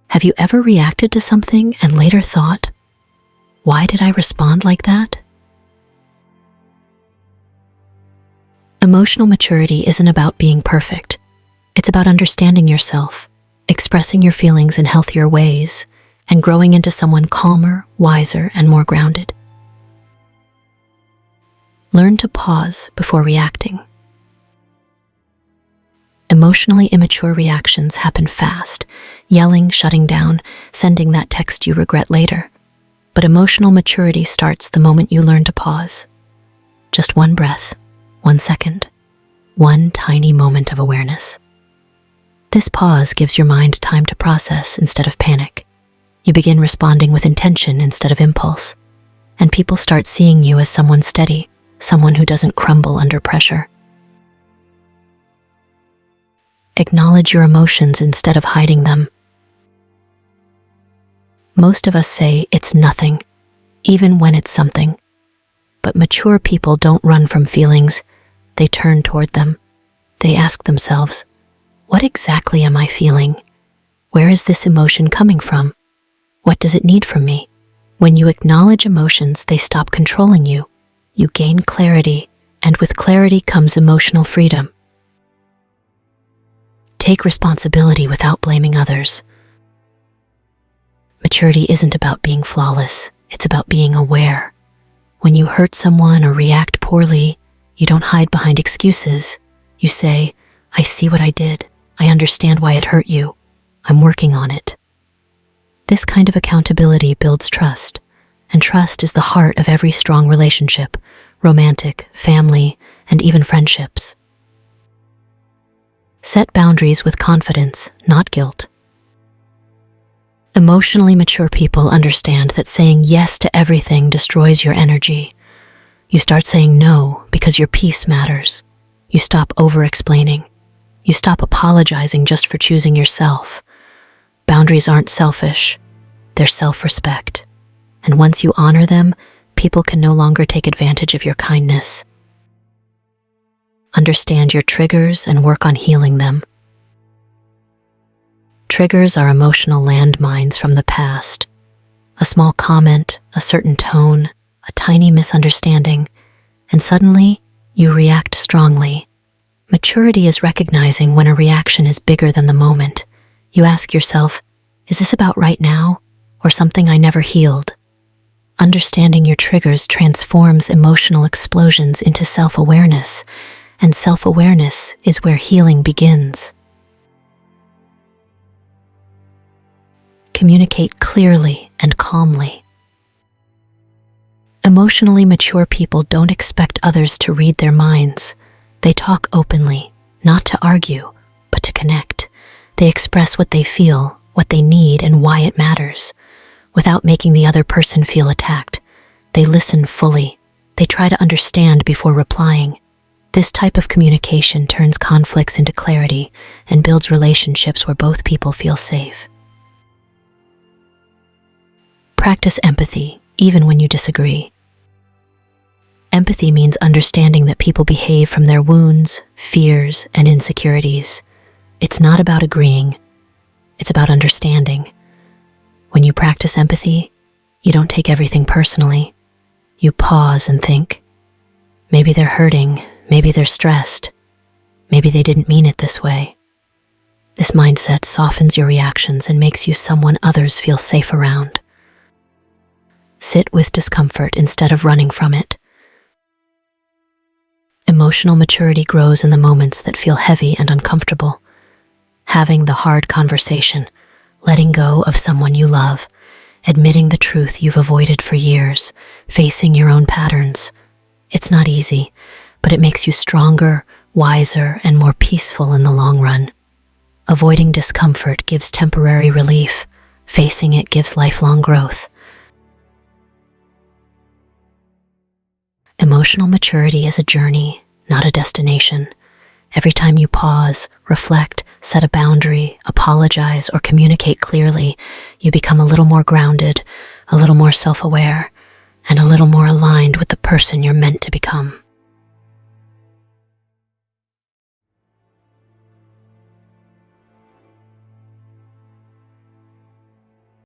Have you ever reacted to something and later thought, why did I respond like that? Emotional maturity isn't about being perfect. It's about understanding yourself, expressing your feelings in healthier ways, and growing into someone calmer, wiser, and more grounded. Learn to pause before reacting. Emotionally immature reactions happen fast, yelling, shutting down, sending that text you regret later. But emotional maturity starts the moment you learn to pause. Just one breath, 1 second, one tiny moment of awareness. This pause gives your mind time to process instead of panic. You begin responding with intention instead of impulse, and people start seeing you as someone steady, someone who doesn't crumble under pressure. Acknowledge your emotions instead of hiding them. Most of us say it's nothing, even when it's something. But mature people don't run from feelings, they turn toward them. They ask themselves, what exactly am I feeling? Where is this emotion coming from? What does it need from me? When you acknowledge emotions, they stop controlling you. You gain clarity, and with clarity comes emotional freedom. Take responsibility without blaming others. Maturity isn't about being flawless, it's about being aware. When you hurt someone or react poorly, you don't hide behind excuses. You say, I see what I did. I understand why it hurt you. I'm working on it. This kind of accountability builds trust, and trust is the heart of every strong relationship, romantic, family, and even friendships. Set boundaries with confidence, not guilt. Emotionally mature people understand that saying yes to everything destroys your energy. You start saying no because your peace matters. You stop over-explaining. You stop apologizing just for choosing yourself. Boundaries aren't selfish, they're self-respect. And once you honor them, people can no longer take advantage of your kindness. Understand your triggers and work on healing them. Triggers are emotional landmines from the past. A small comment, a certain tone, a tiny misunderstanding, and suddenly you react strongly. Maturity is recognizing when a reaction is bigger than the moment. You ask yourself, is this about right now, or something I never healed? Understanding your triggers transforms emotional explosions into self-awareness, and self-awareness is where healing begins. Communicate clearly and calmly. Emotionally mature people don't expect others to read their minds. They talk openly, not to argue, but to connect. They express what they feel, what they need, and why it matters. Without making the other person feel attacked, they listen fully. They try to understand before replying. This type of communication turns conflicts into clarity and builds relationships where both people feel safe. Practice empathy, even when you disagree. Empathy means understanding that people behave from their wounds, fears, and insecurities. It's not about agreeing, it's about understanding. When you practice empathy, you don't take everything personally. You pause and think, maybe they're hurting, maybe they're stressed, maybe they didn't mean it this way. This mindset softens your reactions and makes you someone others feel safe around. Sit with discomfort instead of running from it. Emotional maturity grows in the moments that feel heavy and uncomfortable. Having the hard conversation, letting go of someone you love, admitting the truth you've avoided for years, facing your own patterns. It's not easy, but it makes you stronger, wiser, and more peaceful in the long run. Avoiding discomfort gives temporary relief. Facing it gives lifelong growth. Emotional maturity is a journey, not a destination. Every time you pause, reflect, set a boundary, apologize, or communicate clearly, you become a little more grounded, a little more self-aware, and a little more aligned with the person you're meant to become.